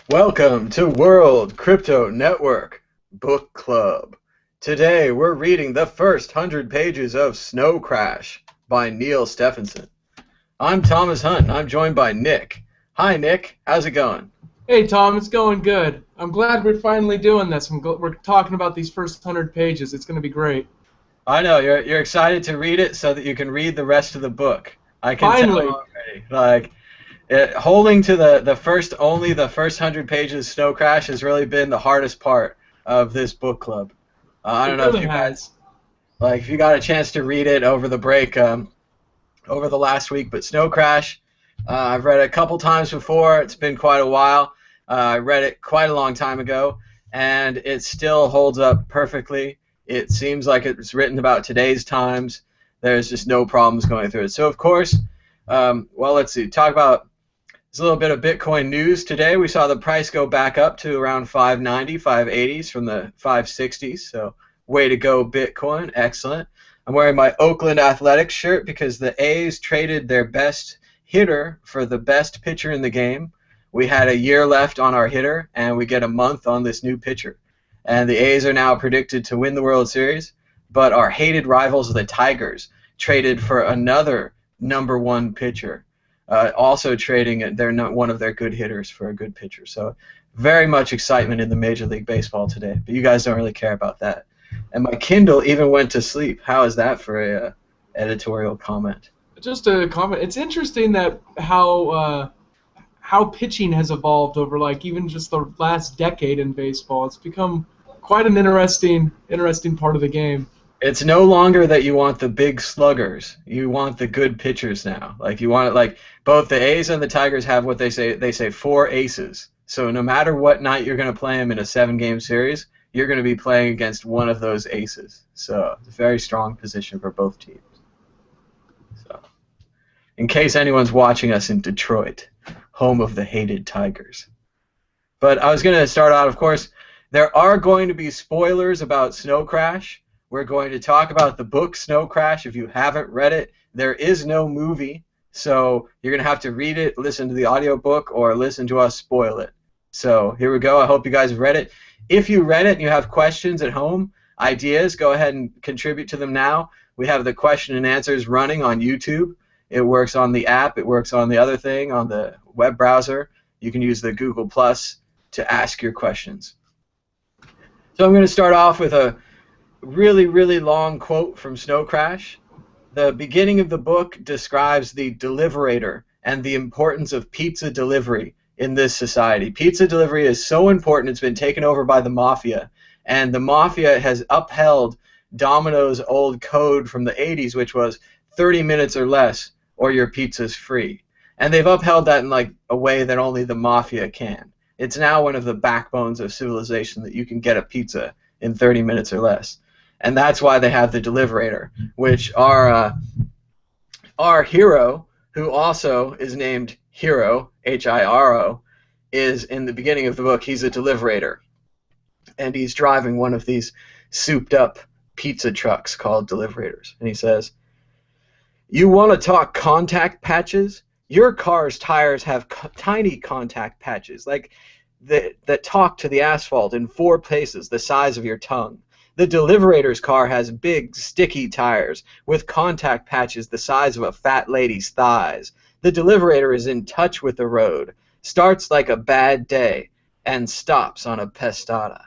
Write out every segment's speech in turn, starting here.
Welcome to World Crypto Network Book Club. Today we're reading the first 100 pages of Snow Crash by Neil Stephenson. I'm Thomas Hunt and I'm joined by Nick. Hi Nick, how's it going? Hey Tom, it's going good. I'm glad we're finally doing this. We're talking about these first 100 pages. It's going to be great. I know you're excited to read it so that you can read the rest of the book. I can tell Finally. already. Holding to the first 100 pages Snow Crash has really been the hardest part of this book club. I don't It know if really you guys has. if you got a chance to read it over the break, over the last week, but Snow Crash, I've read it a couple times before. It's been quite a while. I read it quite a long time ago, and it still holds up perfectly. It seems like it was written about today's times. There's just no problems going through it. So, of course, well, let's see. Talk about there's a little bit of Bitcoin news today. We saw the price go back up to around 590, 580s from the 560s. So, way to go, Bitcoin. Excellent. I'm wearing my Oakland Athletics shirt because the A's traded their best hitter for the best pitcher in the game. We had a year left on our hitter, and we get a month on this new pitcher. And the A's are now predicted to win the World Series, but our hated rivals, the Tigers, traded for another number one pitcher, also trading one of their good hitters for a good pitcher. So very much excitement in the Major League Baseball today, but you guys don't really care about that. And my Kindle even went to sleep. How is that for a editorial comment? Just a comment. It's interesting that how pitching has evolved over like even just the last decade in baseball. It's become quite an interesting part of the game. It's no longer that you want the big sluggers. You want the good pitchers now. Like you want it like both the A's and the Tigers have what they say four aces. So no matter what night you're going to play them in a 7-game series, you're going to be playing against one of those aces. So it's a very strong position for both teams. So in case anyone's watching us in Detroit, home of the hated Tigers. But I was going to start out, of course, there are going to be spoilers about Snow Crash. We're going to talk about the book Snow Crash. If you haven't read it, there is no movie, so you're going to have to read it, listen to the audiobook, or listen to us spoil it. So here we go. I hope you guys read it. If you read it and you have questions at home, ideas, go ahead and contribute to them now. We have the question and answers running on YouTube. It works on the app. It works on the other thing, on the web browser. You can use the Google Plus to ask your questions. So I'm going to start off with a really, really long quote from Snow Crash. The beginning of the book describes the deliverator and the importance of pizza delivery in this society. Pizza delivery is so important, it's been taken over by the mafia, and the mafia has upheld Domino's old code from the 80s, which was 30 minutes or less, or your pizza's free. And they've upheld that in like a way that only the mafia can. It's now one of the backbones of civilization that you can get a pizza in 30 minutes or less. And that's why they have the deliverator, which our hero, who also is named Hiro, Hiro, is in the beginning of the book. He's a deliverator, and he's driving one of these souped-up pizza trucks called deliverators. And he says, "You want to talk contact patches? Your car's tires have tiny contact patches, like that talk to the asphalt in 4 places the size of your tongue. The deliverator's car has big, sticky tires with contact patches the size of a fat lady's thighs. The deliverator is in touch with the road, starts like a bad day, and stops on a pestada.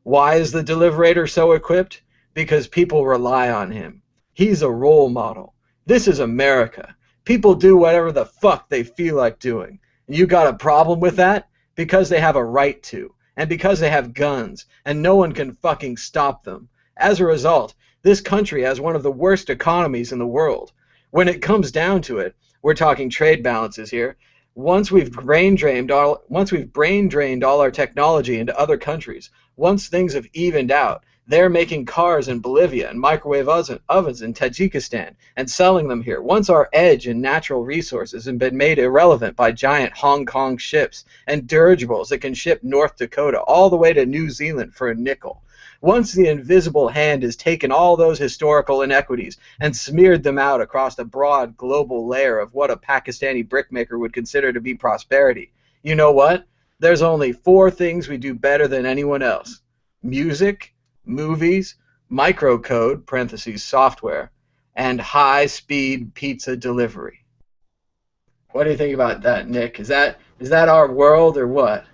Why is the deliverator so equipped? Because people rely on him. He's a role model. This is America. People do whatever the fuck they feel like doing. And you got a problem with that? Because they have a right to. And because they have guns, and no one can fucking stop them. As a result, this country has one of the worst economies in the world. When it comes down to it, we're talking trade balances here, once we've brain drained all our technology into other countries, once things have evened out, they're making cars in Bolivia and microwave ovens in Tajikistan and selling them here. Once our edge in natural resources have been made irrelevant by giant Hong Kong ships and dirigibles that can ship North Dakota all the way to New Zealand for a nickel. Once the invisible hand has taken all those historical inequities and smeared them out across a broad global layer of what a Pakistani brickmaker would consider to be prosperity, you know what? there's only 4 things we do better than anyone else: music, movies, microcode (parentheses software), and high-speed pizza delivery. What do you think about that, Nick? Is that our world or what?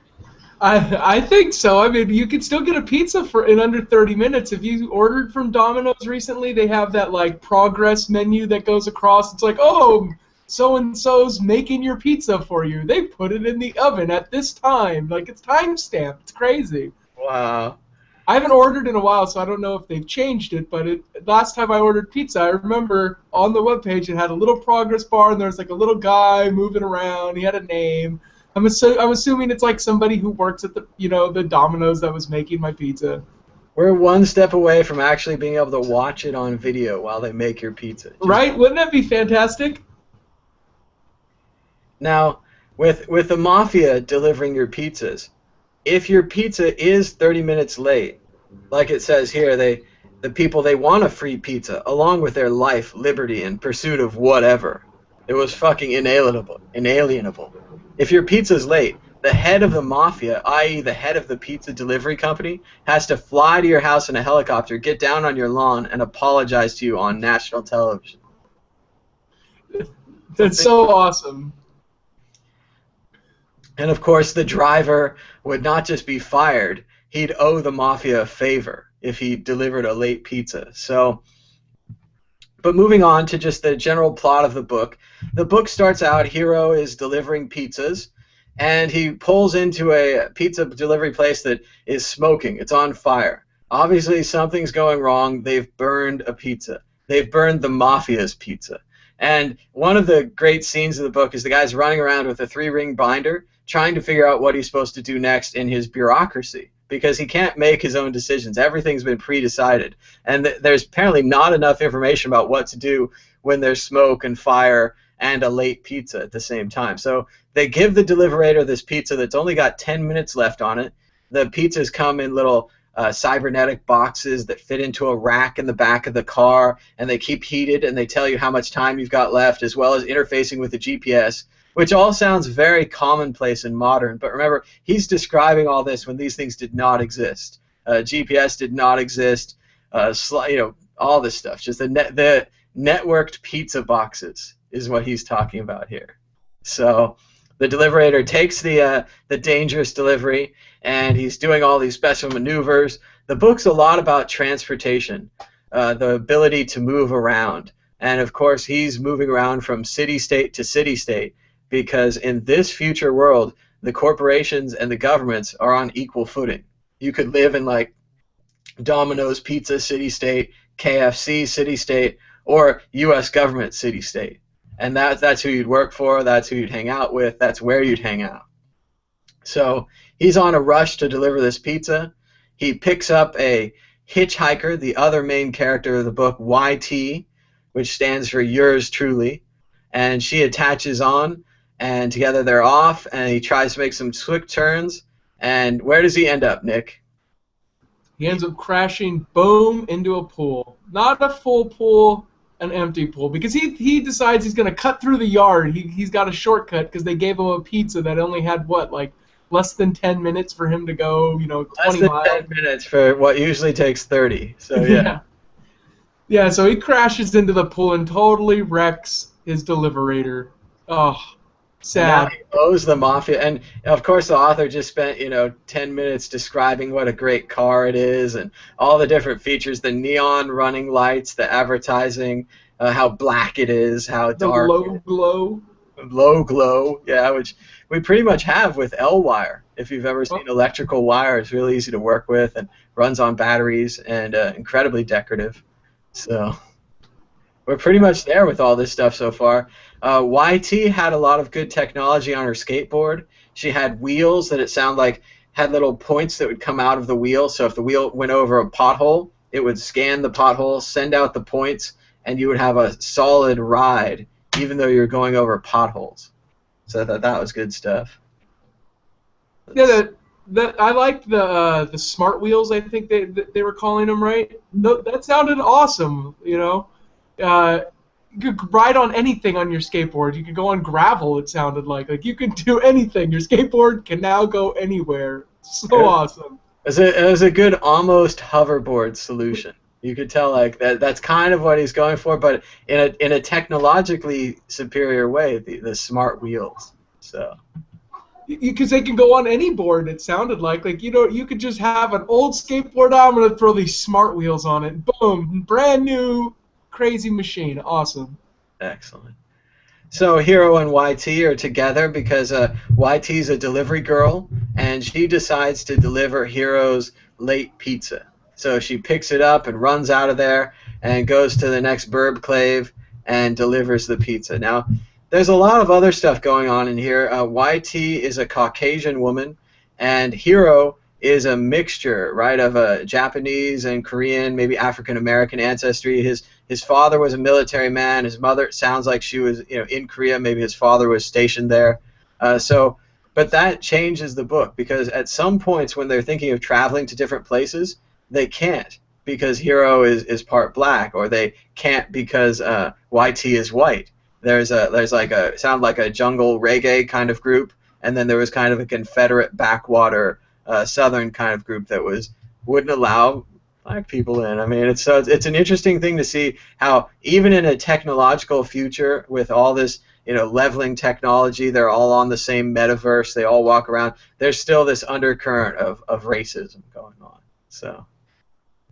I think so. I mean, you could still get a pizza in under 30 minutes. If you ordered from Domino's recently, they have that like progress menu that goes across. It's like, oh, so and so's making your pizza for you. They put it in the oven at this time. Like it's time stamped. It's crazy. Wow. I haven't ordered in a while, so I don't know if they've changed it. But last time I ordered pizza, I remember on the webpage it had a little progress bar, and there was like a little guy moving around. He had a name. I'm assuming it's like somebody who works at the Domino's that was making my pizza. We're one step away from actually being able to watch it on video while they make your pizza. Right? Wouldn't that be fantastic? Now, with the mafia delivering your pizzas, if your pizza is 30 minutes late, like it says here, the people, they want a free pizza along with their life, liberty, and pursuit of whatever. It was fucking inalienable. If your pizza's late, the head of the mafia, i.e. the head of the pizza delivery company, has to fly to your house in a helicopter, get down on your lawn, and apologize to you on national television. That's so awesome. And of course, the driver would not just be fired, he'd owe the mafia a favor if he delivered a late pizza. So, but moving on to just the general plot of the book starts out, hero is delivering pizzas, and he pulls into a pizza delivery place that is smoking. It's on fire. Obviously, something's going wrong. They've burned a pizza. They've burned the mafia's pizza. And one of the great scenes of the book is the guy's running around with a 3-ring binder trying to figure out what he's supposed to do next in his bureaucracy, because he can't make his own decisions. Everything's been pre-decided. And there's apparently not enough information about what to do when there's smoke and fire and a late pizza at the same time. So they give the deliverator this pizza that's only got 10 minutes left on it. The pizzas come in little cybernetic boxes that fit into a rack in the back of the car, and they keep heated, and they tell you how much time you've got left, as well as interfacing with the GPS, which all sounds very commonplace and modern. But remember, he's describing all this when these things did not exist. GPS did not exist. All this stuff. Just the networked pizza boxes is what he's talking about here. So the deliverator takes the dangerous delivery, and he's doing all these special maneuvers. The book's a lot about transportation, the ability to move around. And of course, he's moving around from city-state to city-state, because in this future world, the corporations and the governments are on equal footing. You could live in like Domino's Pizza city-state, KFC city-state, or U.S. government city-state. And that's who you'd work for, that's who you'd hang out with, that's where you'd hang out. So he's on a rush to deliver this pizza. He picks up a hitchhiker, the other main character of the book, YT, which stands for Yours Truly, and she attaches on, and together they're off, and he tries to make some quick turns. And where does he end up, Nick? He ends up crashing, boom, into a pool. Not a full pool, an empty pool, because he decides he's going to cut through the yard. He's got a shortcut because they gave him a pizza that only had, what, like less than 10 minutes for him to go, 20 miles. Less than 10 minutes for what usually takes 30, so yeah. Yeah, so he crashes into the pool and totally wrecks his deliverator. Oh, sad. Now he owes the mafia, and of course the author just spent 10 minutes describing what a great car it is and all the different features, the neon running lights, the advertising, how black it is, how dark. The low glow, yeah, which we pretty much have with L-Wire. If you've ever seen electrical wire, it's really easy to work with and runs on batteries and incredibly decorative. So we're pretty much there with all this stuff so far. YT had a lot of good technology on her skateboard. She had wheels that it sounded like had little points that would come out of the wheel. So if the wheel went over a pothole, it would scan the pothole, send out the points, and you would have a solid ride, even though you're going over potholes. So that was good stuff. Yeah, I liked the smart wheels. I think they were calling them, right. That sounded awesome. you could ride on anything on your skateboard. You could go on gravel, it sounded like you could do anything. Your skateboard can now go anywhere. So awesome. It was a good almost hoverboard solution. You could tell like that's kind of what he's going for, but in a technologically superior way, the smart wheels. So Because they can go on any board, it sounded like you could just have an old skateboard. I'm gonna throw these smart wheels on it. Boom, brand new crazy machine. Awesome. excellent. So Hiro and YT are together because YT's a delivery girl, and she decides to deliver Hiro's late pizza. So she picks it up and runs out of there and goes to the next Burbclave and delivers the pizza. Now, there's a lot of other stuff going on in here. YT is a Caucasian woman, and Hiro is a mixture, right, of a Japanese and Korean, maybe African American ancestry. His father was a military man. His mother, it sounds like she was, in Korea. Maybe his father was stationed there. But that changes the book because at some points when they're thinking of traveling to different places, they can't because Hiro is part black, or they can't because YT is white. There's like a sound like a jungle reggae kind of group, and then there was kind of a Confederate backwater Southern kind of group that wouldn't allow black people in. I mean, it's an interesting thing to see how even in a technological future with all this leveling technology, they're all on the same metaverse. They all walk around. There's still this undercurrent of racism going on. So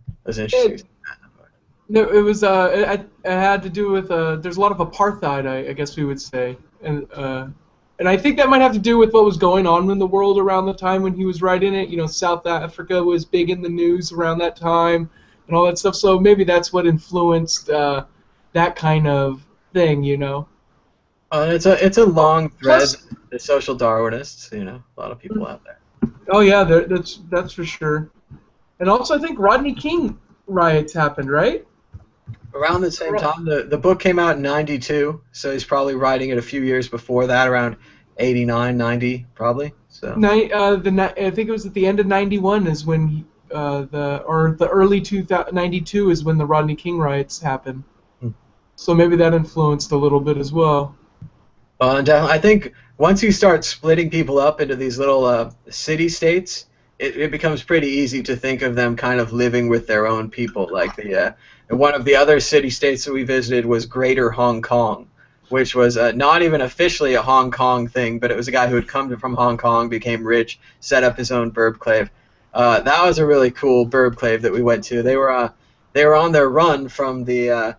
it was interesting. No, it was. It had to do with. There's a lot of apartheid, I guess we would say, and I think that might have to do with what was going on in the world around the time when he was writing it. South Africa was big in the news around that time, and all that stuff. So maybe that's what influenced that kind of thing. It's a long thread. The social Darwinists, a lot of people out there. Oh yeah, that's for sure. And also, I think Rodney King riots happened, right? Around the same time. The book came out in 92, so he's probably writing it a few years before that, around 89, 90, probably. So. I think it was at the end of 91 is when the early 92 is when the Rodney King riots happened. So maybe that influenced a little bit as well. And I think once you start splitting people up into these little city-states, it becomes pretty easy to think of them kind of living with their own people. Like one of the other city-states that we visited was Greater Hong Kong, which was not even officially a Hong Kong thing, but it was a guy who had come from Hong Kong, became rich, set up his own Burbclave. That was a really cool Burbclave that we went to. They were on their run from the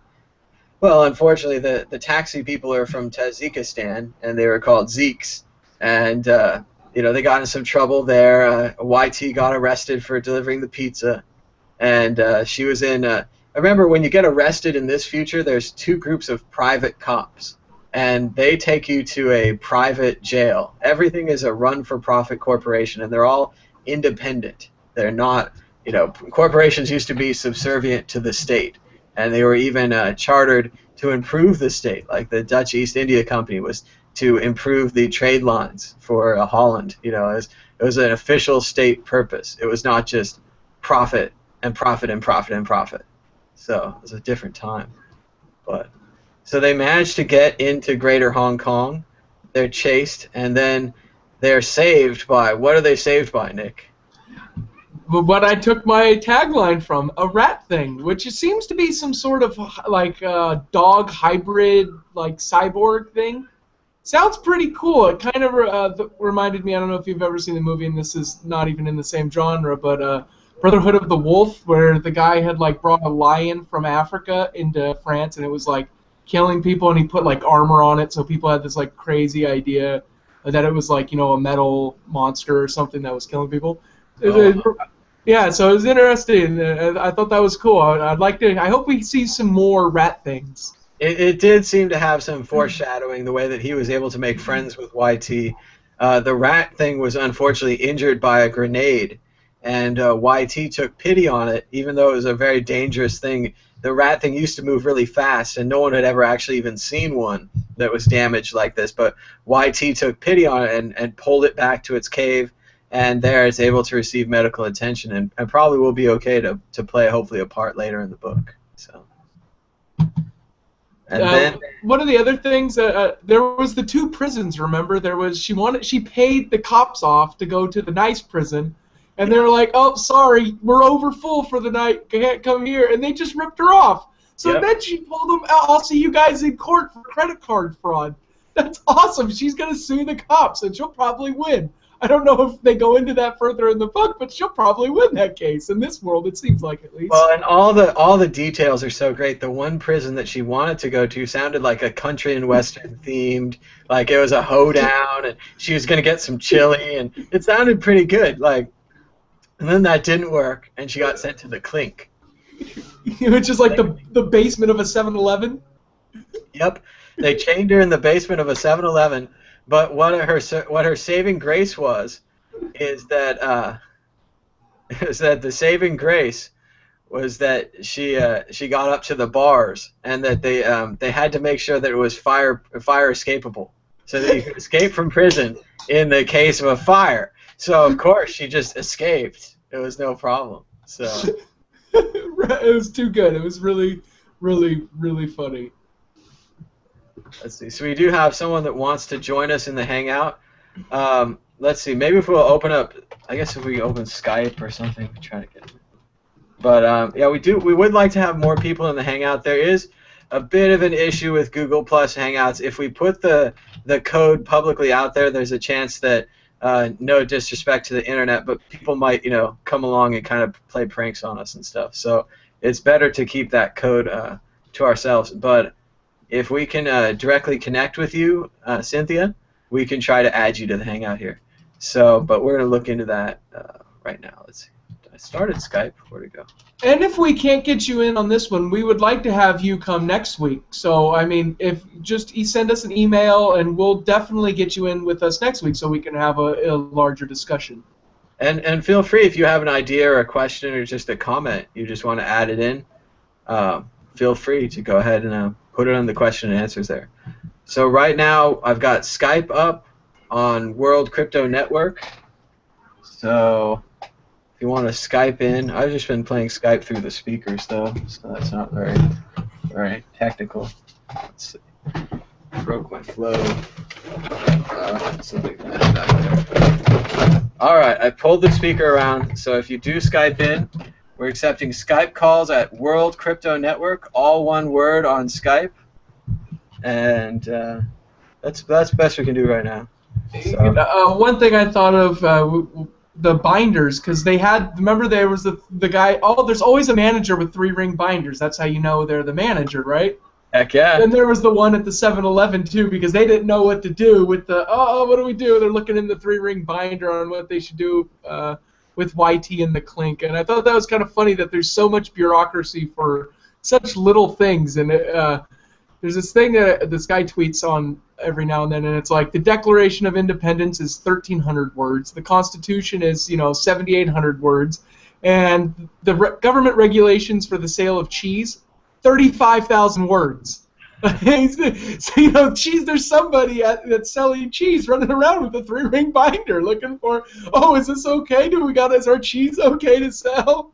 well, unfortunately, the taxi people are from Tajikistan, and they were called Zeeks, and they got in some trouble there. YT got arrested for delivering the pizza, and she was in. I remember when you get arrested in this future, there's two groups of private cops, and they take you to a private jail. Everything is a run-for-profit corporation, and they're all independent. They're not, corporations used to be subservient to the state, and they were even chartered to improve the state, like the Dutch East India Company was to improve the trade lines for Holland. It was an official state purpose. It was not just profit and profit and profit and profit. So it was a different time. So they managed to get into Greater Hong Kong. They're chased, and then they're saved by, what are they saved by, Nick? What I took my tagline from, a rat thing, which seems to be some sort of dog hybrid, like cyborg thing. Sounds pretty cool. It kind of reminded me, I don't know if you've ever seen the movie, and this is not even in the same genre, but Brotherhood of the Wolf, where the guy had brought a lion from Africa into France, and it was killing people, and he put armor on it, so people had this crazy idea that it was a metal monster or something that was killing people. Yeah, so it was interesting. I thought that was cool. I hope we see some more rat things. It did seem to have some foreshadowing, the way that he was able to make friends with YT. The rat thing was unfortunately injured by a grenade, and YT took pity on it, even though it was a very dangerous thing. The rat thing used to move really fast, and no one had ever actually even seen one that was damaged like this. But YT took pity on it and pulled it back to its cave, and there it's able to receive medical attention and probably will be okay to play hopefully a part later in the book. So. And then one of the other things, there was the two prisons. Remember, she paid the cops off to go to the nice prison, and they were like, "Oh, sorry, we're over full for the night. Can't come here," and they just ripped her off. So then she told them, "I'll see you guys in court for credit card fraud." That's awesome. She's gonna sue the cops, and she'll probably win. I don't know if they go into that further in the book, but she'll probably win that case in this world. It seems like, at least. Well, and all the details are so great. The one prison that she wanted to go to sounded like a country and western themed, like it was a hoedown, and she was gonna get some chili, and it sounded pretty good. Like, and then that didn't work, and she got sent to the Clink, which is like the basement of a 7-Eleven. Yep, they chained her in the basement of a 7-Eleven. But what her saving grace is that the saving grace was that she got up to the bars, and that they had to make sure that it was fire escapable, so that you could escape from prison in the case of a fire. So of course she just escaped. It was no problem. So it was too good. It was really, really, really funny. Let's see. So we do have someone that wants to join us in the Hangout. Let's see. Maybe if we'll open up, I guess if we open Skype or something, we try to get it. But yeah, we would like to have more people in the Hangout. There is a bit of an issue with Google Plus Hangouts. If we put the code publicly out there, there's a chance that no disrespect to the internet, but people might come along and kind of play pranks on us and stuff. So it's better to keep that code to ourselves. But if we can directly connect with you, Cynthia, we can try to add you to the Hangout here. So, but we're going to look into that right now. Let's see. I started Skype. Where'd it go? And if we can't get you in on this one, we would like to have you come next week. So, I mean, if just send us an email, and we'll definitely get you in with us next week so we can have a larger discussion. And feel free, if you have an idea or a question or just a comment, you just want to add it in, feel free to go ahead and put it on the question and answers there. So right now I've got Skype up on World Crypto Network. So if you want to Skype in, I've just been playing Skype through the speakers though, so that's not very technical. Let's see. Broke my flow. Something bad back there. All right, I pulled the speaker around. So if you do Skype in, we're accepting Skype calls at World Crypto Network, all one word on Skype, and that's the best we can do right now. So. One thing I thought of, the binders, because they had, remember there was the guy, there's always a manager with 3-ring binders. That's how you know they're the manager, right? Heck yeah. And there was the one at the 7-Eleven too, because they didn't know what to do with the, what do we do? They're looking in the 3-ring binder on what they should do with YT and the Clink. And I thought that was kind of funny that there's so much bureaucracy for such little things. And there's this thing that this guy tweets on every now and then, and it's like, the Declaration of Independence is 1,300 words. The Constitution is, 7,800 words. And the government regulations for the sale of cheese, 35,000 words. So, cheese, there's somebody that's selling cheese running around with a 3-ring binder looking for, is this okay? Is our cheese okay to sell?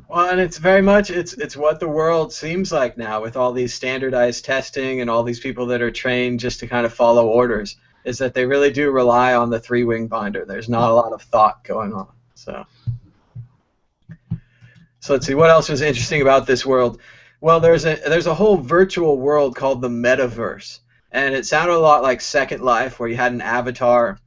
Well, and it's very much, it's what the world seems like now with all these standardized testing and all these people that are trained just to kind of follow orders, is that they really do rely on the 3-ring binder. There's not a lot of thought going on. So let's see, what else was interesting about this world? Well, there's a whole virtual world called the Metaverse, and it sounded a lot like Second Life, where you had an avatar,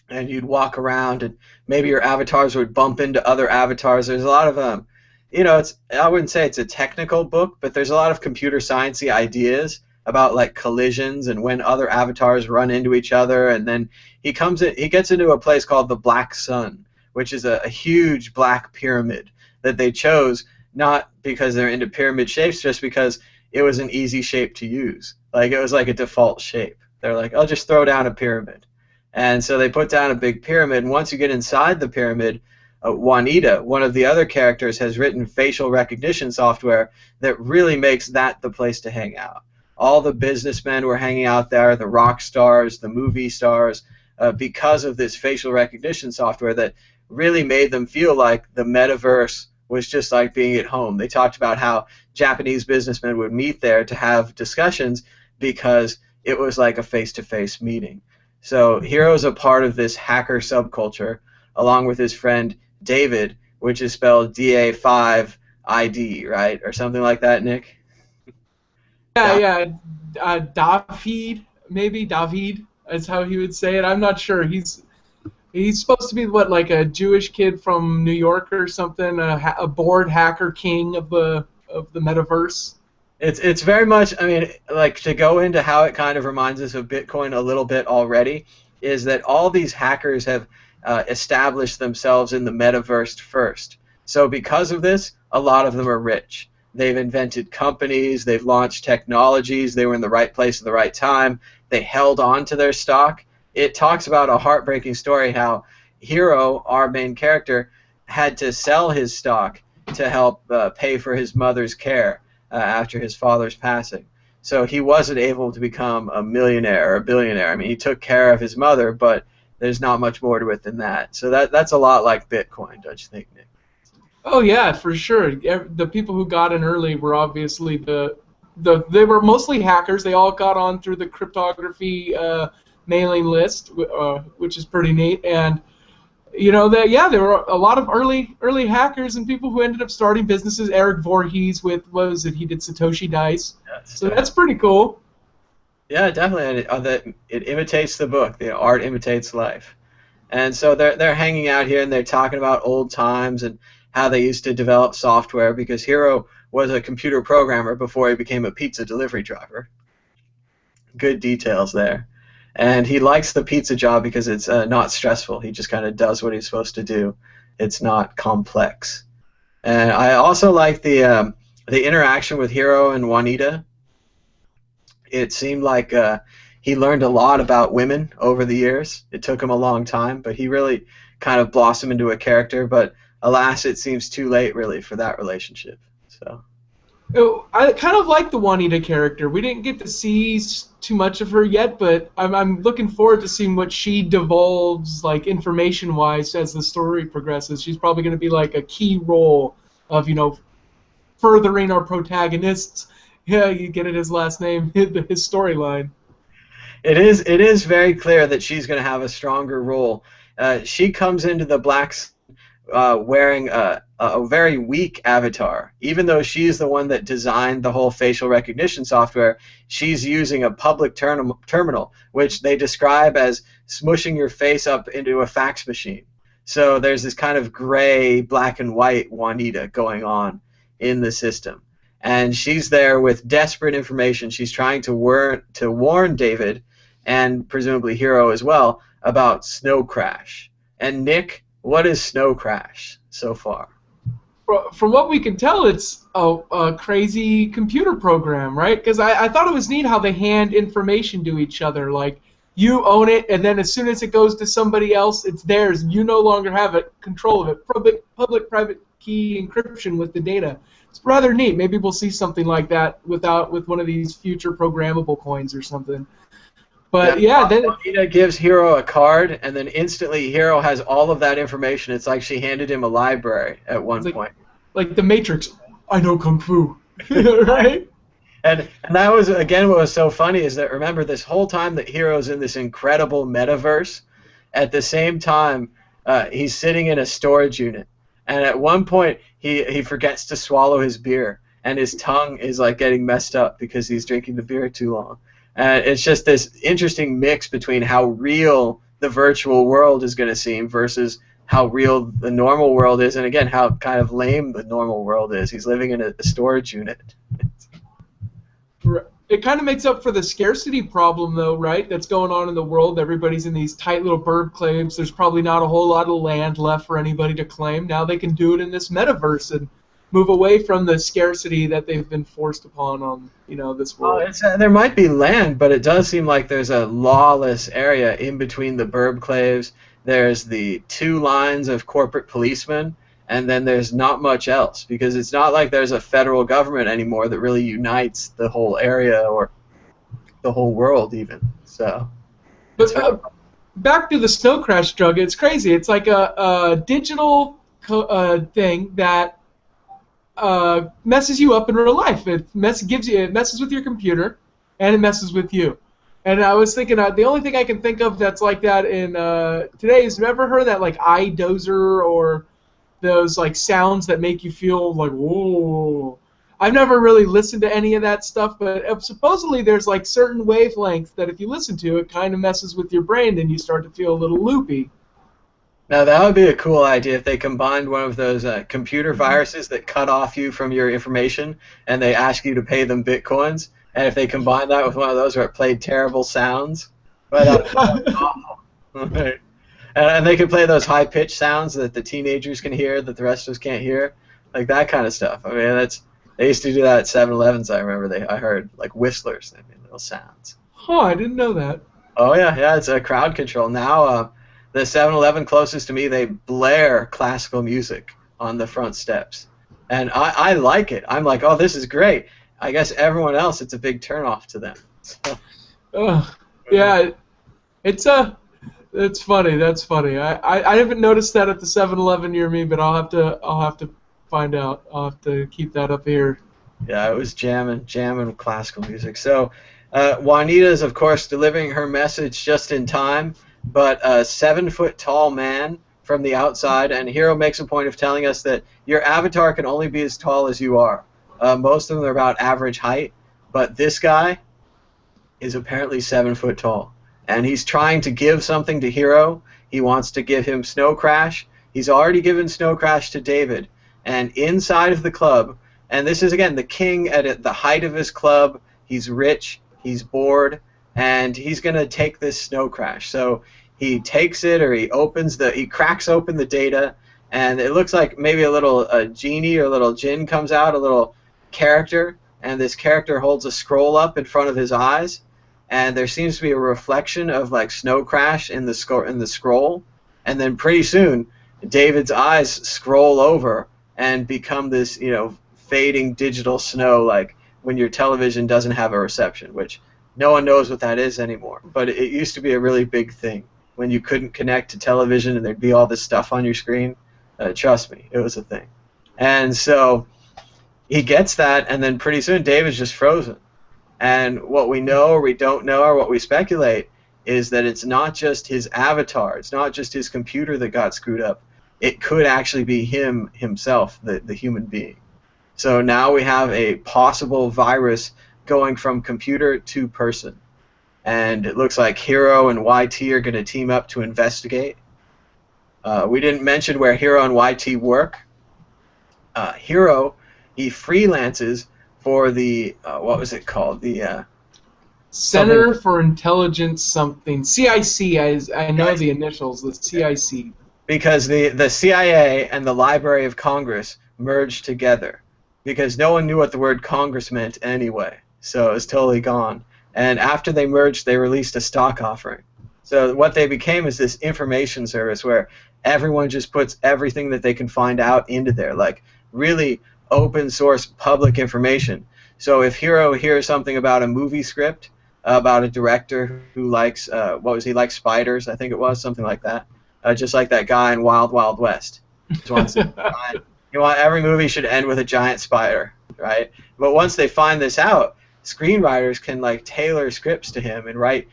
and you'd walk around, and maybe your avatars would bump into other avatars. There's a lot of I wouldn't say it's a technical book, but there's a lot of computer sciencey ideas about like collisions and when other avatars run into each other, and then he gets into a place called the Black Sun, which is a huge black pyramid that they chose. Not because they're into pyramid shapes, just because it was an easy shape to use. Like, it was like a default shape. They're like, I'll just throw down a pyramid. And so they put down a big pyramid, and once you get inside the pyramid, Juanita, one of the other characters, has written facial recognition software that really makes that the place to hang out. All the businessmen were hanging out there, the rock stars, the movie stars, because of this facial recognition software that really made them feel like the metaverse was just like being at home. They talked about how Japanese businessmen would meet there to have discussions because it was like a face-to-face meeting. So Hiro's a part of this hacker subculture, along with his friend David, which is spelled DA5ID, right? Or something like that, Nick? Yeah. David, maybe David is how he would say it. I'm not sure. He's supposed to be what, like a Jewish kid from New York or something, a bored hacker king of the metaverse. It's very much, I mean, like, to go into how it kind of reminds us of Bitcoin a little bit already, is that all these hackers have established themselves in the metaverse first. So because of this, a lot of them are rich. They've invented companies, they've launched technologies, they were in the right place at the right time, they held on to their stock. It talks about a heartbreaking story how Hiro, our main character, had to sell his stock to help pay for his mother's care after his father's passing. So he wasn't able to become a millionaire or a billionaire. I mean, he took care of his mother, but there's not much more to it than that. So that's a lot like Bitcoin, don't you think, Nick? Oh yeah, for sure. The people who got in early were obviously they were mostly hackers. They all got on through the cryptography mailing list, which is pretty neat. And there were a lot of early hackers and people who ended up starting businesses. Eric Voorhees with, what was it? He did Satoshi Dice. So that's pretty cool. Yeah, definitely. And it imitates the book. The art imitates life. And so they're hanging out here and they're talking about old times and how they used to develop software, because Hiro was a computer programmer before he became a pizza delivery driver. Good details there. And he likes the pizza job because it's not stressful. He just kind of does what he's supposed to do. It's not complex. And I also like the interaction with Hiro and Juanita. It seemed like he learned a lot about women over the years. It took him a long time, but he really kind of blossomed into a character. But alas, it seems too late, really, for that relationship. So. I kind of like the Juanita character. We didn't get to see too much of her yet, but I'm looking forward to seeing what she divulges, like, information-wise, as the story progresses. She's probably going to be like a key role of, furthering our protagonists. Yeah, you get it, his last name, his storyline. It is very clear that she's going to have a stronger role. She comes into the Blacks wearing a very weak avatar. Even though she's the one that designed the whole facial recognition software, she's using a public terminal, which they describe as smushing your face up into a fax machine. So there's this kind of gray, black and white Juanita going on in the system. And she's there with desperate information. She's trying to warn David, and presumably Hiro as well, about Snow Crash. And Nick, what is Snow Crash so far? From what we can tell, it's a crazy computer program, right? Because I thought it was neat how they hand information to each other. Like, you own it, and then as soon as it goes to somebody else, it's theirs. You no longer have control of it. Public-private key encryption with the data. It's rather neat. Maybe we'll see something like that with one of these future programmable coins or something. But then Juanita gives Hiro a card, and then instantly Hiro has all of that information. It's like she handed him a library at one point. Like the Matrix. I know Kung Fu. Right? And that was, again, what was so funny is that, remember, this whole time that Hiro's in this incredible metaverse, at the same time, he's sitting in a storage unit. And at one point, he forgets to swallow his beer, and his tongue is like getting messed up because he's drinking the beer too long. And it's just this interesting mix between how real the virtual world is going to seem versus how real the normal world is, and again, how kind of lame the normal world is. He's living in a storage unit. It kind of makes up for the scarcity problem, though, right? That's going on in the world. Everybody's in these tight little burb There's probably not a whole lot of land left for anybody to claim. Now they can do it in this metaverse and move away from the scarcity that they've been forced upon on, this world. There might be land, but it does seem like there's a lawless area in between the burbclaves. There's the 2 lines of corporate policemen, and then there's not much else, because it's not like there's a federal government anymore that really unites the whole area or the whole world even. So, but back to the Snow Crash drug, it's crazy. It's like a digital thing that messes you up in real life. It messes with your computer, and it messes with you. And I was thinking, the only thing I can think of that's like that in today is, ever heard that like iDozer, or those like sounds that make you feel like, whoa. I've never really listened to any of that stuff, but supposedly there's like certain wavelengths that if you listen to, it kind of messes with your brain, and you start to feel a little loopy. Now that would be a cool idea if they combined one of those computer viruses that cut off you from your information, and they ask you to pay them bitcoins. And if they combined that with one of those where it played terrible sounds, but awful. Right. And they could play those high-pitched sounds that the teenagers can hear that the rest of us can't hear, like that kind of stuff. I mean, they used to do that at 7-Elevens. I remember I heard like whistlers, I mean, little sounds. Huh, I didn't know that. Oh yeah, it's a crowd control now. The 7-Eleven closest to me, they blare classical music on the front steps, and I like it. I'm like, oh, this is great. I guess everyone else, it's a big turnoff to them. So. Yeah, it's funny. That's funny. I haven't noticed that at the 7-Eleven near me, but I'll have to find out. I'll have to keep that up here. Yeah, it was jamming classical music. So Juanita's, of course, delivering her message just in time, but a 7-foot-tall man from the outside, and Hiro makes a point of telling us that your avatar can only be as tall as you are. Most of them are about average height, but this guy is apparently 7 foot tall. And he's trying to give something to Hiro. He wants to give him Snow Crash. He's already given Snow Crash to David. And inside of the club, and this is, again, the king at the height of his club. He's rich, he's bored, and he's going to take this Snow Crash. So he takes it, or he cracks open the data, and it looks like maybe a little genie or a little djinn comes out, a little character, and this character holds a scroll up in front of his eyes, and there seems to be a reflection of like Snow Crash in the scroll, and then pretty soon David's eyes scroll over and become this, fading digital snow, like when your television doesn't have a reception, which no one knows what that is anymore. But it used to be a really big thing when you couldn't connect to television and there'd be all this stuff on your screen. Trust me, it was a thing. And so he gets that, and then pretty soon David's just frozen. And what we know or we don't know, or what we speculate, is that it's not just his avatar, it's not just his computer that got screwed up. It could actually be himself, the human being. So now we have a possible virus going from computer to person. And it looks like Hiro and YT are going to team up to investigate. We didn't mention where Hiro and YT work. Hiro, he freelances for the, what was it called? The Center for Intelligence something. CIC, I know the initials, the CIC. Because the CIA and the Library of Congress merged together. Because no one knew what the word Congress meant anyway. So it was totally gone. And after they merged, they released a stock offering. So what they became is this information service where everyone just puts everything that they can find out into there, like really open source public information. So if Hiro hears something about a movie script, about a director who likes, likes spiders, I think it was, something like that. Just like that guy in Wild Wild West. Every movie should end with a giant spider, right? But once they find this out, screenwriters can like tailor scripts to him and write,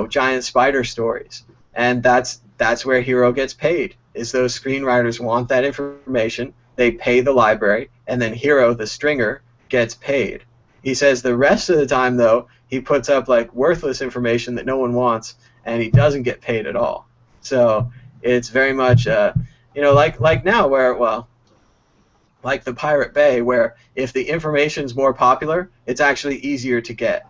giant spider stories. And that's where Hiro gets paid. Is those screenwriters want that information, they pay the library, and then Hiro, the stringer, gets paid. He says the rest of the time, though, he puts up like worthless information that no one wants, and he doesn't get paid at all. So it's very much, like now, where, well, like the Pirate Bay, where if the information's more popular, it's actually easier to get.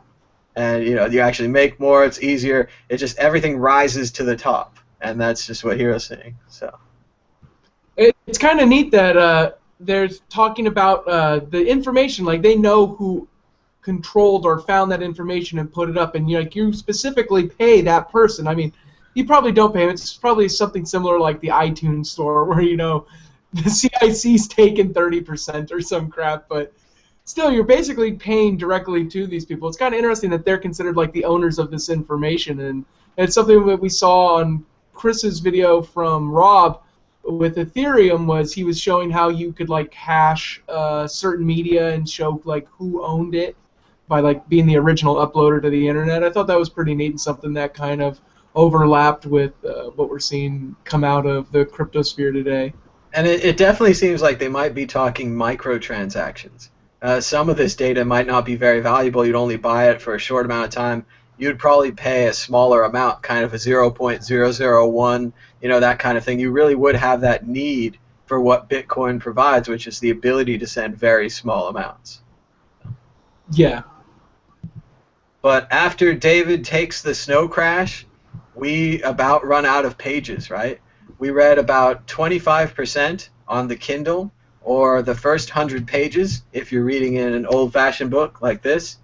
And, you actually make more, it's easier. It just, everything rises to the top. And that's just what Hiro's saying. So it's kind of neat that they're talking about the information. Like, they know who controlled or found that information and put it up. And, you specifically pay that person. I mean, you probably don't pay him. It's probably something similar like the iTunes store where, the CIC's taken 30% or some crap, but still, you're basically paying directly to these people. It's kind of interesting that they're considered like the owners of this information, and it's something that we saw on Chris's video from Rob, with Ethereum was he was showing how you could like hash certain media and show like who owned it by like being the original uploader to the internet. I thought that was pretty neat and something that kind of overlapped with what we're seeing come out of the cryptosphere today. And it definitely seems like they might be talking microtransactions. Some of this data might not be very valuable. You'd only buy it for a short amount of time. You'd probably pay a smaller amount, kind of a 0.001, that kind of thing. You really would have that need for what Bitcoin provides, which is the ability to send very small amounts. Yeah. But after David takes the snow crash, we about run out of pages, right? We read about 25% on the Kindle, or the first 100 pages if you're reading in an old-fashioned book like this.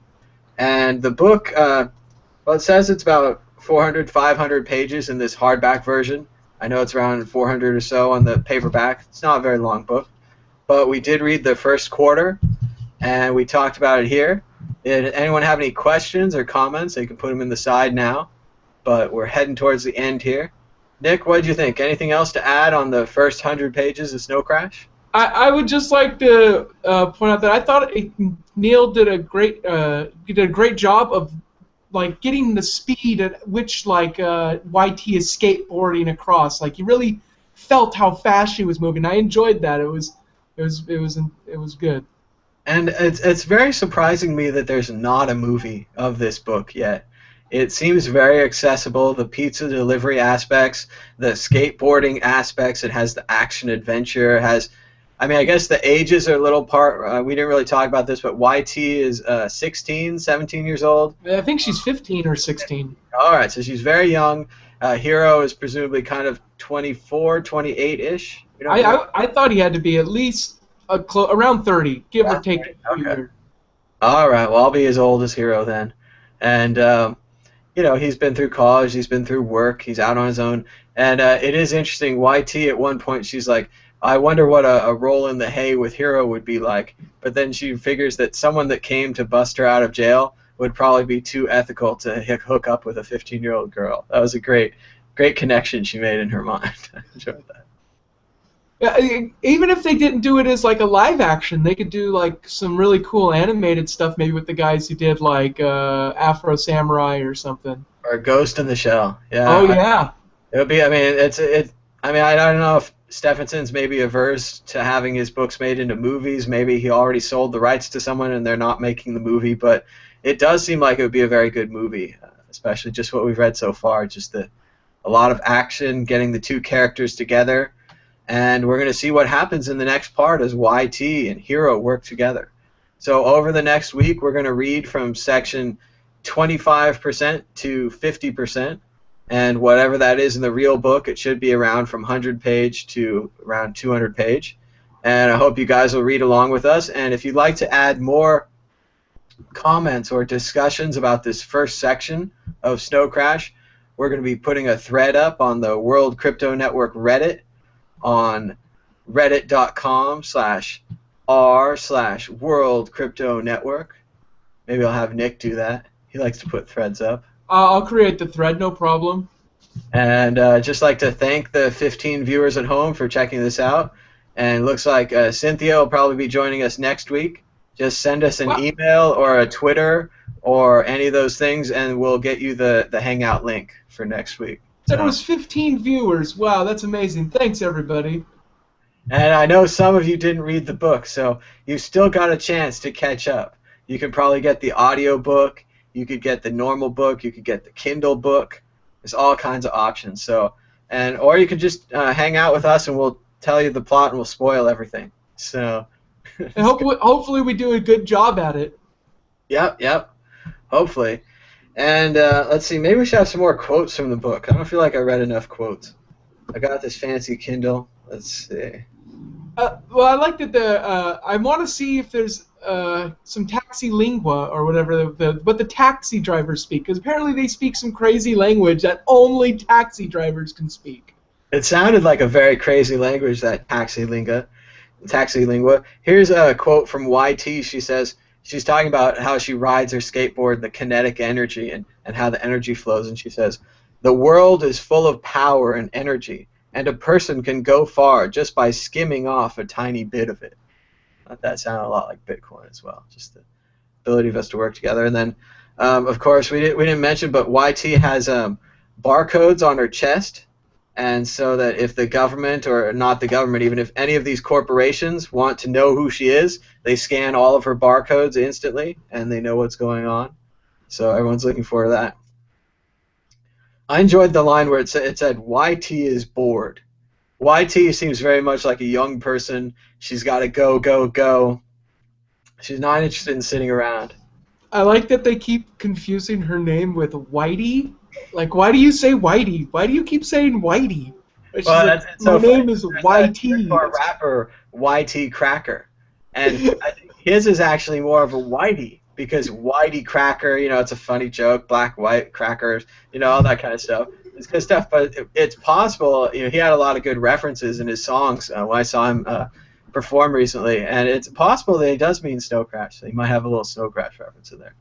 And the book, well, it says it's about 400, 500 pages in this hardback version. I know it's around 400 or so on the paperback. It's not a very long book. But we did read the first quarter, and we talked about it here. Did anyone have any questions or comments? They can put them in the side now. But we're heading towards the end here. Nick, what did you think? Anything else to add on the first 100 pages of Snow Crash? I would just like to point out that I thought Neil did a great job of like getting the speed at which like YT is skateboarding across. Like you really felt how fast she was moving. I enjoyed that. It was good. And it's very surprising to me that there's not a movie of this book yet. It seems very accessible. The pizza delivery aspects, the skateboarding aspects. It has the action adventure. It has, I mean, I guess the ages are a little part. We didn't really talk about this, but YT is 16, 17 years old. I think she's 15 or 16. All right, so she's very young. Hero is presumably kind of 24, 28-ish. I thought he had to be at least around 30, give or take a few years. All right, well, I'll be as old as Hero then. And, he's been through college, he's been through work, he's out on his own. And it is interesting, YT at one point, she's like, I wonder what a roll in the hay with Hero would be like. But then she figures that someone that came to bust her out of jail would probably be too ethical to hook up with a 15-year-old girl. That was a great connection she made in her mind. I enjoyed that. Yeah, even if they didn't do it as like a live action, they could do like some really cool animated stuff, maybe with the guys who did like Afro Samurai or something. Or Ghost in the Shell. Yeah. Oh yeah. It would be. I mean, I don't know if Stephenson's maybe averse to having his books made into movies. Maybe he already sold the rights to someone and they're not making the movie. But it does seem like it would be a very good movie, especially just what we've read so far. Just a lot of action, getting the two characters together. And we're going to see what happens in the next part as YT and Hero work together. So over the next week, we're going to read from section 25% to 50%. And whatever that is in the real book, it should be around from 100 page to around 200 page. And I hope you guys will read along with us. And if you'd like to add more comments or discussions about this first section of Snow Crash, we're going to be putting a thread up on the World Crypto Network Reddit on reddit.com/r/World Crypto Network. Maybe I'll have Nick do that. He likes to put threads up. I'll create the thread, no problem. And just like to thank the 15 viewers at home for checking this out. And it looks like Cynthia will probably be joining us next week. Just send us an email or a Twitter or any of those things, and we'll get you the Hangout link for next week. There was 15 viewers. Wow, that's amazing. Thanks, everybody. And I know some of you didn't read the book, so you've still got a chance to catch up. You can probably get the audio book. You could get the normal book. You could get the Kindle book. There's all kinds of options. So, or you can just hang out with us, and we'll tell you the plot, and we'll spoil everything. So, and hopefully we do a good job at it. Yep. Hopefully. And let's see, maybe we should have some more quotes from the book. I don't feel like I read enough quotes. I got this fancy Kindle. Let's see. Well, I like that I want to see if there's some taxi lingua or whatever what the taxi drivers speak, because apparently they speak some crazy language that only taxi drivers can speak. It sounded like a very crazy language, that taxi lingua. Here's a quote from YT. She says, she's talking about how she rides her skateboard, the kinetic energy, and how the energy flows. And she says, the world is full of power and energy, and a person can go far just by skimming off a tiny bit of it. That sounded a lot like Bitcoin as well, just the ability of us to work together. And then, of course, we didn't mention, but YT has barcodes on her chest, and so that if the government, or not the government, even if any of these corporations want to know who she is, they scan all of her barcodes instantly, and they know what's going on. So everyone's looking forward to that. I enjoyed the line where it said YT is bored. YT seems very much like a young person. She's got to go, go, go. She's not interested in sitting around. I like that they keep confusing her name with Whitey. Like, why do you say Whitey? Why do you keep saying Whitey? Well, like, my name is YT. Our rapper YT Cracker, and I think his is actually more of a Whitey, because Whitey Cracker, it's a funny joke, black, white, crackers, all that kind of stuff. It's good stuff, but it's possible, he had a lot of good references in his songs when I saw him perform recently, and it's possible that he does mean Snow Crash, so he might have a little Snow Crash reference in there.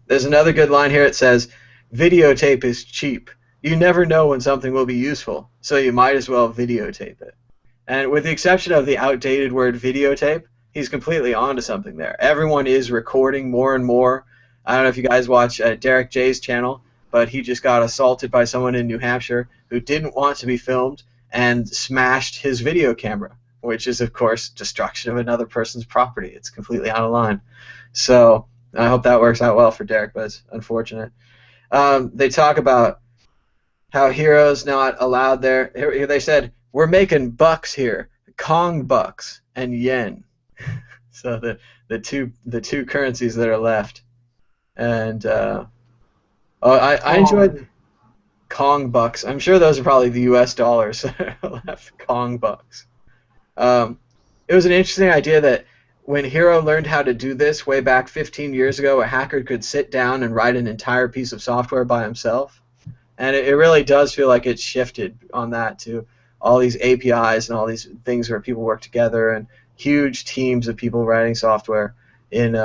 There's another good line here. It says, videotape is cheap. You never know when something will be useful, so you might as well videotape it. And with the exception of the outdated word videotape, he's completely onto something there. Everyone is recording more and more. I don't know if you guys watch Derek J's channel, but he just got assaulted by someone in New Hampshire who didn't want to be filmed and smashed his video camera, which is, of course, destruction of another person's property. It's completely out of line. So I hope that works out well for Derek, but it's unfortunate. They talk about how Hero's not allowed there. They said, we're making bucks here, Kong bucks and yen. So the two currencies that are left. And I enjoyed Kong bucks. I'm sure those are probably the U.S. dollars that are left, Kong bucks. It was an interesting idea that when Hero learned how to do this way back 15 years ago, a hacker could sit down and write an entire piece of software by himself. And it really does feel like it's shifted on that to all these APIs and all these things where people work together and huge teams of people writing software in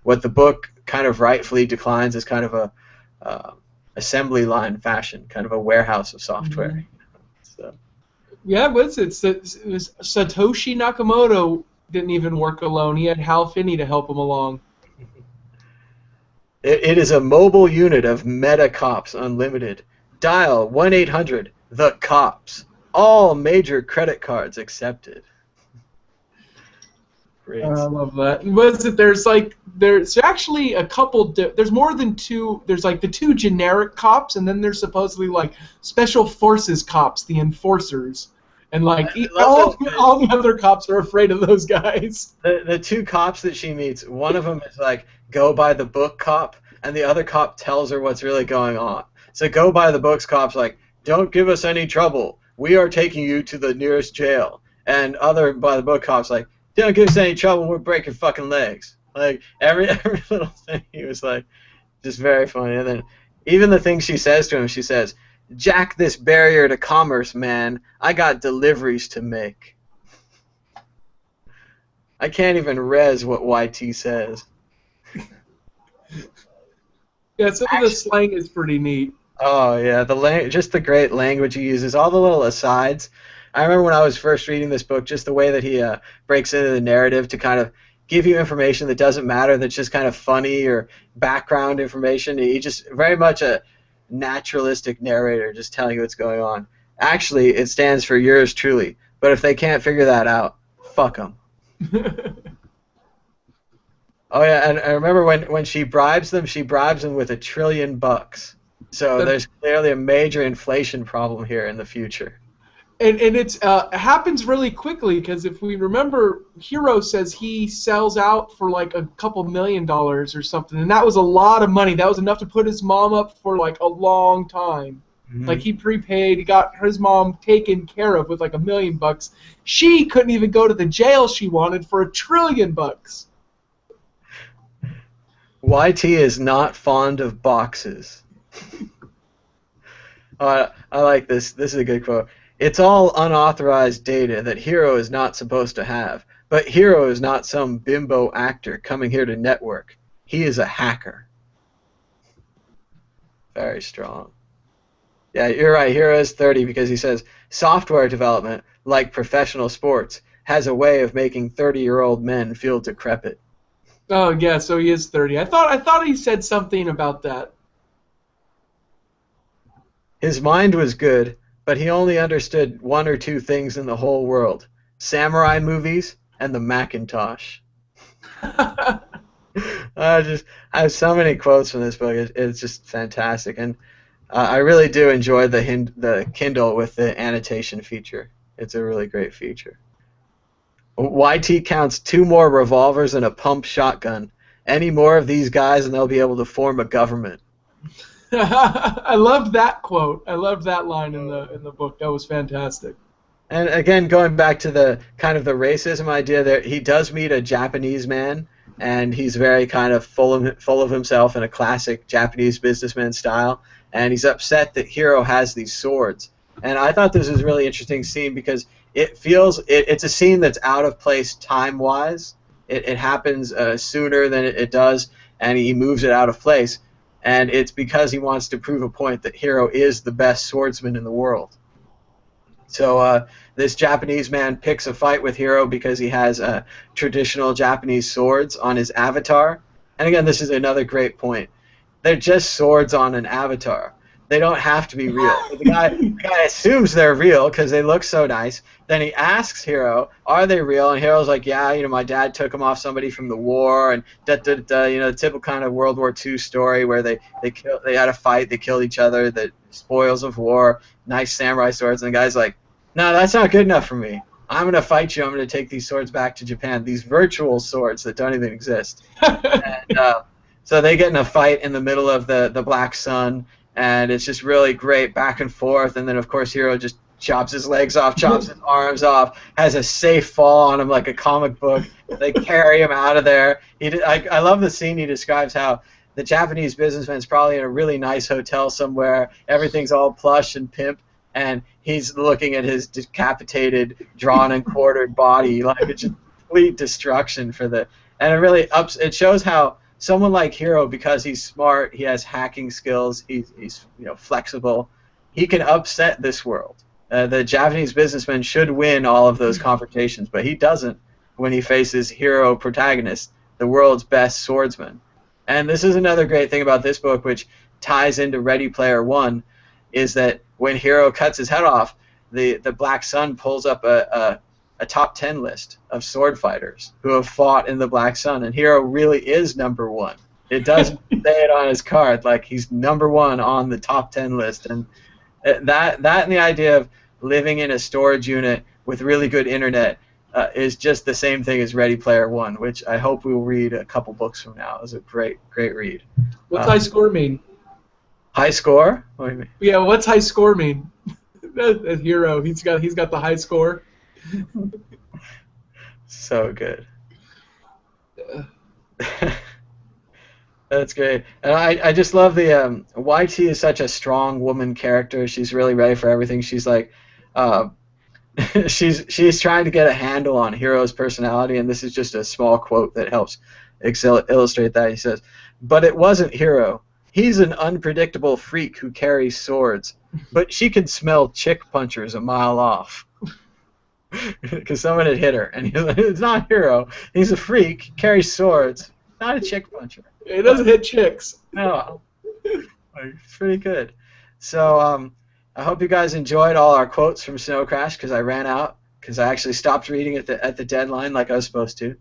what the book kind of rightfully declines as kind of a assembly line fashion, kind of a warehouse of software. Mm-hmm. So. Yeah, it was Satoshi Nakamoto didn't even work alone. He had Hal Finney to help him along. It is a mobile unit of Meta Cops Unlimited. Dial 1-800-THE-COPS. All major credit cards accepted. Great. I love that. Was it? There's actually a couple. There's more than two. There's like the two generic cops, and then there's supposedly like special forces cops, the enforcers, and like all the other cops are afraid of those guys. The two cops that she meets, one of them is like go by the book cop, and the other cop tells her what's really going on. So go by the books cop's like, don't give us any trouble. We are taking you to the nearest jail. And other by the book cop's like, don't give us any trouble. We're breaking fucking legs. Like every little thing, he was like, just very funny. And then even the things she says to him, she says, "Jack this barrier to commerce, man. I got deliveries to make." I can't even res what YT says. Yeah, some of the slang is pretty neat. Oh yeah, just the great language he uses, all the little asides. I remember when I was first reading this book, just the way that he breaks into the narrative to kind of give you information that doesn't matter, that's just kind of funny or background information. He just very much a naturalistic narrator, just telling you what's going on. Actually, it stands for yours truly, but if they can't figure that out, fuck them. Oh yeah, and I remember when she bribes them with $1 trillion. So there's clearly a major inflation problem here in the future. And it happens really quickly, because if we remember, Hero says he sells out for like a couple $1 million or something, and that was a lot of money. That was enough to put his mom up for like a long time. Mm-hmm. Like he prepaid, he got his mom taken care of with like $1 million. She couldn't even go to the jail she wanted for $1 trillion. YT is not fond of boxes. I like this. This is a good quote. It's all unauthorized data that Hero is not supposed to have. But Hero is not some bimbo actor coming here to network. He is a hacker. Very strong. Yeah, you're right. Hero is 30 because he says software development, like professional sports, has a way of making 30-year-old men feel decrepit. Oh yeah, so he is 30. I thought he said something about that. His mind was good, but he only understood one or two things in the whole world: samurai movies and the Macintosh. I have so many quotes from this book. It's just fantastic, and I really do enjoy the Kindle with the annotation feature. It's a really great feature. YT counts 2 more revolvers and a pump shotgun. Any more of these guys, and they'll be able to form a government. I loved that quote. I loved that line in the book. That was fantastic. And again, going back to the kind of the racism idea, there he does meet a Japanese man, and he's very kind of full of himself in a classic Japanese businessman style, and he's upset that Hiro has these swords. And I thought this was a really interesting scene because it's a scene that's out of place time wise. It happens sooner than it does, and he moves it out of place. And it's because he wants to prove a point that Hiro is the best swordsman in the world. So this Japanese man picks a fight with Hiro because he has traditional Japanese swords on his avatar. And again, this is another great point. They're just swords on an avatar. They don't have to be real. The guy assumes they're real because they look so nice. Then he asks Hiro, "Are they real?" And Hiro's like, "Yeah, my dad took them off somebody from the war, and the typical kind of World War II story where they had a fight, they killed each other, the spoils of war, nice samurai swords." And the guy's like, "No, that's not good enough for me. I'm gonna fight you. I'm gonna take these swords back to Japan. These virtual swords that don't even exist." And so they get in a fight in the middle of the Black Sun. And it's just really great back and forth. And then, of course, Hiro just chops his legs off, chops his arms off, has a safe fall on him like a comic book. They carry him out of there. I love the scene he describes how the Japanese businessman's probably in a really nice hotel somewhere. Everything's all plush and pimp. And he's looking at his decapitated, drawn and quartered body like it's just complete destruction for the. And it shows how someone like Hiro, because he's smart, he has hacking skills, he's flexible, he can upset this world. The Japanese businessman should win all of those confrontations, but he doesn't when he faces Hiro protagonist, the world's best swordsman. And this is another great thing about this book, which ties into Ready Player One, is that when Hiro cuts his head off, the Black Sun pulls up a top 10 list of sword fighters who have fought in the Black Sun, and Hiro really is number one. It doesn't say it on his card, like he's number one on the top 10 list. And that and the idea of living in a storage unit with really good internet is just the same thing as Ready Player One, which I hope we will read a couple books from now. It was a great read. What's high score mean? High score? What do you mean? Yeah, what's high score mean? Hiro, he's got the high score. So good. That's great. And I just love the YT is such a strong woman character. She's really ready for everything. She's like she's trying to get a handle on Hiro's personality, and this is just a small quote that helps illustrate that. He says, "But it wasn't Hiro. He's an unpredictable freak who carries swords, but she can smell chick punchers a mile off." Because someone had hit her, and he's like, "It's not Hiro. He's a freak, carries swords, not a chick puncher." He doesn't hit chicks. No, it's pretty good. So I hope you guys enjoyed all our quotes from Snow Crash, because I ran out, because I actually stopped reading at the deadline like I was supposed to.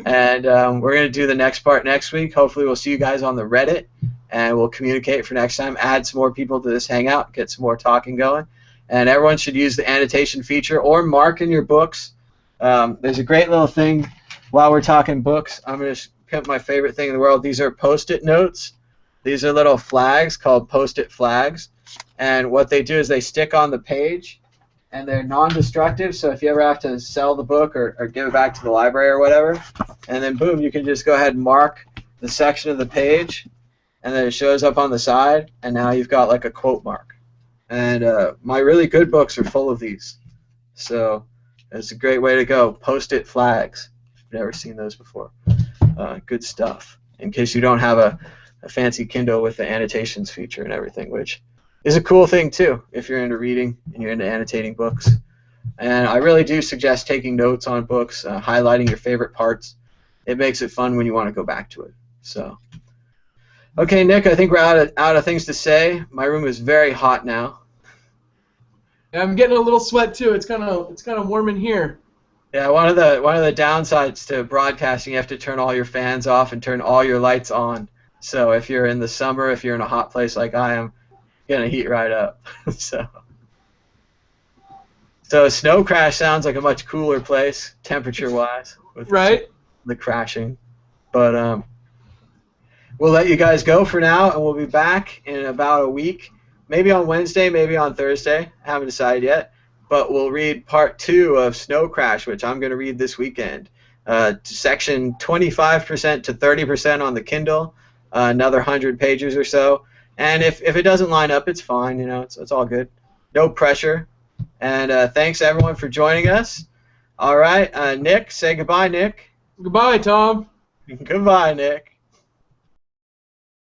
And we're going to do the next part next week. Hopefully we'll see you guys on the Reddit, and we'll communicate for next time, add some more people to this hangout, get some more talking going. And everyone should use the annotation feature or mark in your books. There's a great little thing while we're talking books. I'm going to pimp my favorite thing in the world. These are Post-it notes. These are little flags called Post-it flags. And what they do is they stick on the page, and they're non-destructive. So if you ever have to sell the book or give it back to the library or whatever, and then boom, you can just go ahead and mark the section of the page, and then it shows up on the side, and now you've got like a quote mark. And my really good books are full of these. So it's a great way to go. Post-it flags. I've never seen those before. Good stuff. In case you don't have a fancy Kindle with the annotations feature and everything, which is a cool thing too if you're into reading and you're into annotating books. And I really do suggest taking notes on books, highlighting your favorite parts. It makes it fun when you want to go back to it. So, okay, Nick, I think we're out of things to say. My room is very hot now. I'm getting a little sweat too. It's kind of warm in here. Yeah, one of the downsides to broadcasting, you have to turn all your fans off and turn all your lights on. So if you're in the summer, if you're in a hot place like I am, you're gonna heat right up. So Snow Crash sounds like a much cooler place, temperature-wise, with right? the crashing. But we'll let you guys go for now, and we'll be back in about a week, maybe on Wednesday, maybe on Thursday. I haven't decided yet. But we'll read part 2 of Snow Crash, which I'm going to read this weekend. Section 25% to 30% on the Kindle, another 100 pages or so. And if it doesn't line up, it's fine. You know, it's all good. No pressure. And thanks, everyone, for joining us. All right, Nick, say goodbye, Nick. Goodbye, Tom. Goodbye, Nick.